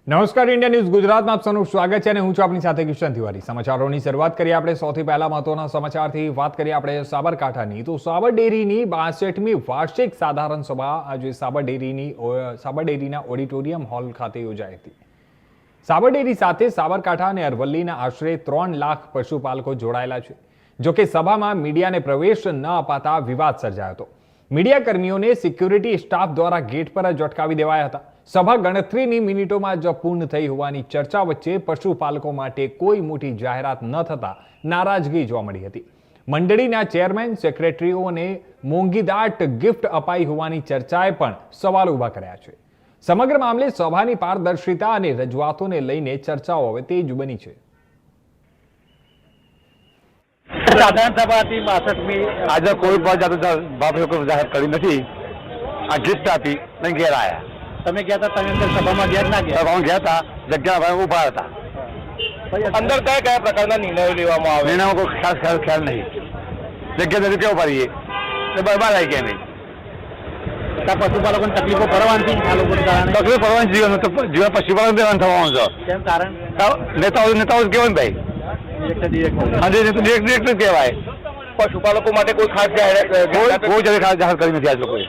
નમસ્કાર, India news ગુજરાતમાં આપ સૌનું સ્વાગત છે અને હું છું આપની સાથે કિશન તિવારી। સમાચારોની શરૂઆત કરીએ આપણે સૌથી પહેલા મહત્વના સમાચારથી। વાત કરીએ આપણે સાબરકાંઠાની, તો સાબર ડેરીની 62મી વાર્ષિક સાધારણ સભા આજે સાબર ડેરીના ઓડિટોરિયમ હોલ ખાતે યોજાઈ હતી। સાબર ડેરી સાથે સાબરકાંઠા અને અરવલ્લીના આશરે 3 લાખ પશુપાલકો જોડાયેલા છે। જોકે સભામાં મીડિયાને પ્રવેશ ન અપાતા વિવાદ સર્જાયો હતો। મીડિયા કર્મીઓને સિક્યુરિટી સ્ટાફ દ્વારા ગેટ પર જ અટકાવી દેવાયા હતા। સભા ગણતરીની મિનિટોમાં જ પૂર્ણ થઈ હોવાની ચર્ચા વચ્ચે પશુપાલકો માટે કોઈ મોટી જાહેરાત ન થતા નારાજગી જોવા મળી હતી। મંડળીના ચેરમેન સેક્રેટરીઓને મોંઘીદાટ ગિફ્ટ અપાઈ હોવાની ચર્ચાએ પણ સવાલ ઊભા કર્યા છે। સમગ્ર મામલે સભાની પારદર્શિતા અને રજૂઆતોને લઈને ચર્ચાઓ હવે તેજ બની છે। સાધારણ સભા હતી 62મી। આજે કોઈ પણ બાબત જાહેર કરી નથી। આ ગિફ્ટ આપી ને ઘેર આવ્યા। તમે ગયા હતા? તમે અંદર સભામાં ગયા ના ગયા? સભામાં ગયા હતા, જગ્યાભાઈ ઉભા હતા। અંદર કયા કયા પ્રકારના નિર્ણયો લેવામાં આવે? નિર્ણયો કોઈ ખાસ ખ્યાલ નહીં। જગ્યા નથી કેવું પાડીએ એ બરાબર આવી ગયા નહીં। પશુપાલકોને તકલીફો પડવાની આ લોકોને કારણે તકલીફ પડવાની જીવન પશુપાલન દેવાનું થવાનું છે। કેમ કારણ? નેતાઓ કેવું ભાઈ ડિરેક્ટ કહેવાય। પશુપાલકો માટે કોઈ ખાસ જાહેર કરી નથી આજ લોકોએ।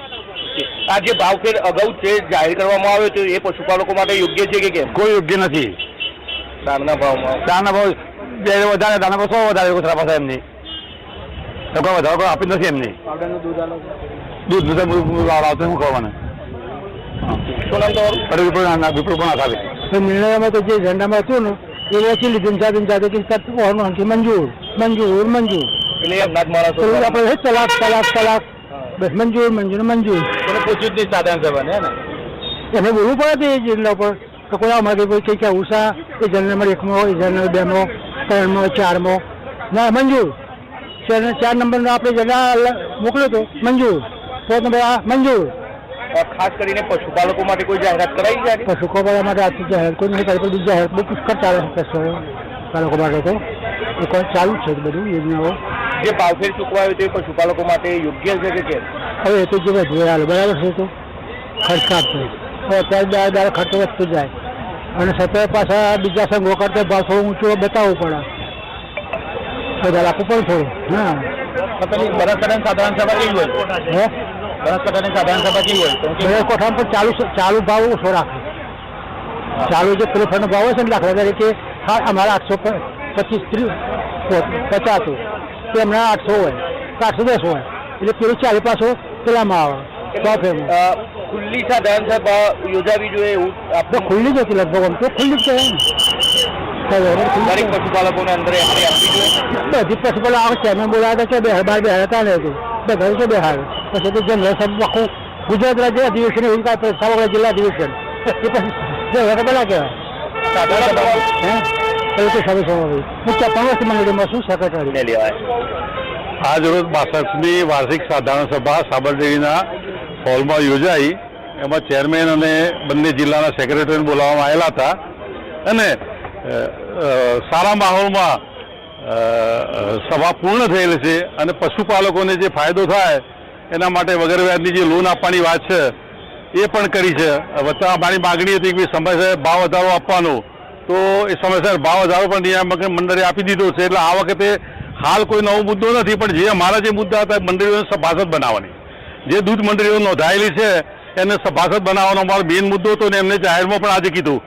આ જે ભાવફેર અગાઉ છે જાહેર કરવામાં આવ્યો તો એ પશુપાલકો માટે યોગ્ય છે કે કેમ? કોઈ યોગ્ય નથી। દાણના ભાવ વધારે, દાણા ભાવ 100 વધારે કૂતરા પાસે એમની વધારો આપી નથી એમની। દૂધ આવતું શું કરવાના? શું નામ તો વિપ્રો પણ આવે નિર્ણયમાં તો જે ઝંડામાં હતું ને એ ઓછી લીધું સાથે મંજૂર મંજૂર મંજૂર એટલે આપણે તલાક બસ મંજૂર મંજૂર મંજૂર એને પૂછ્યું જ નહીં સાધારણ સભાને એને બોલવું પડે એ જિલ્લા પર તો કોઈ અમારે કોઈ કઈ ઉષા એ જનરલ 1મો એ જનરલ 2મો 3મો 4મો ના મંજૂર 4 નંબરનો આપણે જગ્યા મોકલ્યો તો મંજૂર 4 નંબર મંજૂર। ખાસ કરીને પશુપાલકો માટે કોઈ જાહેરાત કરાઈ જાય? પશુપાલકો માટે આથી જાહેર કોઈ નહીં કરી, પણ જાહેરાત બહુ પુષ્કળ ચાલે છે પશુપાલકો માટે તો એ કોઈ ચાલુ જ છે બધું યોજનાઓ। જે ભાવફેર ચૂકવાયો તે પશુપાલકો માટે યોગ્ય છે કે કેમ? હવે એ તો જે વધુ હાલ બરાબર છે તો ખર્ચ કાપશે અત્યારે દાળ ખર્ચ વધતો જાય અને સતત પાછા બીજા સંઘો કરતા ભાવ થોડો ઊંચો બતાવવું પડે, બધા રાખવું પડે થોડું। હા બનાસકાંઠાની સાધારણ સભા કેવી હોય? બનાસકાંઠાની સાધારણ સભા કેવી હોય? બનાસકાંઠામાં પણ ચાલુ ભાવ ઓછો રાખે। ચાલુ જે પ્રેફરનો ભાવ હોય છે ને દાખલા તરીકે અમારા 825 50 તો એમના 800 હોય તો 810 હોય એટલે પેલું 40 પાછો પેલામાં આવે। ખુલ્લી સાધારણ સભા યોજાવી જોઈએ એવું આપણે ખુલ્લી જ હતી લગભગ આમ તો ખુલ્લી જ કહેવાય। પશુપાલકોને અંદર બધી પશુપાલકો આવે ચેરમેન બોલાવ્યા હતા કે બહાર બેહાડતા ને હતું બધા છે બહાર પછી તો જનરલ સભા આખું ગુજરાત રાજ્ય અધિવેશન એવું કાંઈ સાબરકાંઠા જિલ્લા અધિવેશન એ પછી પેલા કહેવાય સાધારણ સભા હું 53 વર્ષ મંડળીમાં છું સેક્રેટરી। આજ રોજ 62મી વાર્ષિક સાધારણ સભા સાબરડેરીના હોલમાં યોજાઈ। એમાં ચેરમેન અને બંને જિલ્લાના સેક્રેટરીને બોલાવવામાં આવેલા હતા અને સારા માહોલમાં સભા પૂર્ણ થયેલી છે અને પશુપાલકોને જે ફાયદો થાય એના માટે વગર વ્યાજની જે લોન આપવાની વાત છે એ પણ કરી છે। વચ્ચે અમારી માગણી હતી કે સમયસર ભાવ વધારો આપવાનો, તો એ સમયસર ભાવ વધારો પણ નિયામક મંડળે આપી દીધો છે। એટલે આ વખતે હાલ કોઈ નવો મુદ્દો નથી, પણ જે અમારા જે મુદ્દા હતા મંડળીઓને સભાસદ બનાવવાની, જે દૂધ મંડળીઓ નોંધાયેલી છે એને સભાસદ બનાવવાનો અમારો મેઇન મુદ્દો હતો ને એમને જાહેરમાં પણ આજે કીધું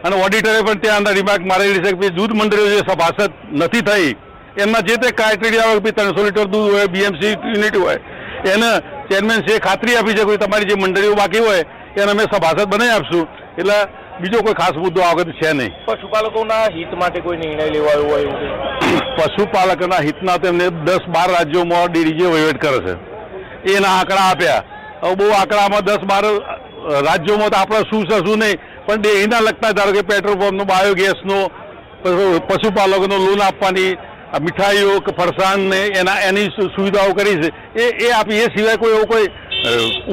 અને ઓડિટરે પણ ત્યાં અંદર રિમાર્ક મારેલી છે કે દૂધ મંડળીઓ જે સભાસદ નથી થઈ એમના જે તે ક્રાઇટેરિયા હોય કે 300 લીટર દૂધ હોય, બીએમસી યુનિટ હોય, એને ચેરમેન છે ખાતરી આપી છે કે તમારી જે મંડળીઓ બાકી હોય એને અમે સભાસદ બનાવી આપશું। એટલે બીજો કોઈ ખાસ મુદ્દો આ વખતે છે નહીં। પશુપાલકોના હિત માટે કોઈ નિર્ણય લેવાયો હોય એવું? પશુપાલકોના હિતના તો એમને 10-12 રાજ્યોમાં ડેરી જે વહીવટ કરે છે એના આંકડા આપ્યા। હવે બહુ આંકડામાં 10-12 રાજ્યોમાં તો આપણે શું છે શું નહીં, પણ ડેરીના લગતા ધારો કે પેટ્રોલ પંપનો, બાયોગેસનો, પશુપાલકોનો લોન આપવાની, મીઠાઈઓ કે ફરસાણને એની સુવિધાઓ કરી છે એ આપી। એ સિવાય કોઈ એવો કોઈ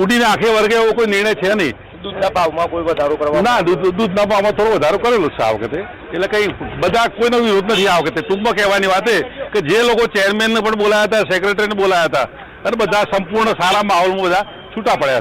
ઉડીને આંખે વર્ગે એવો કોઈ નિર્ણય છે નહીં। દૂધના ભાવમાં કોઈ વધારો કરવા? ના, દૂધના ભાવમાં થોડો વધારો કરેલો છે આ વખતે। એટલે કંઈ બધા કોઈનો વિરોધ નથી આ વખતે। ટૂંકમાં કહેવાની વાત કે જે લોકો ચેરમેનને પણ બોલાયા હતા, સેક્રેટરીને બોલાયા હતા અને બધા સંપૂર્ણ સારા માહોલમાં બધા છૂટા પડ્યા છે।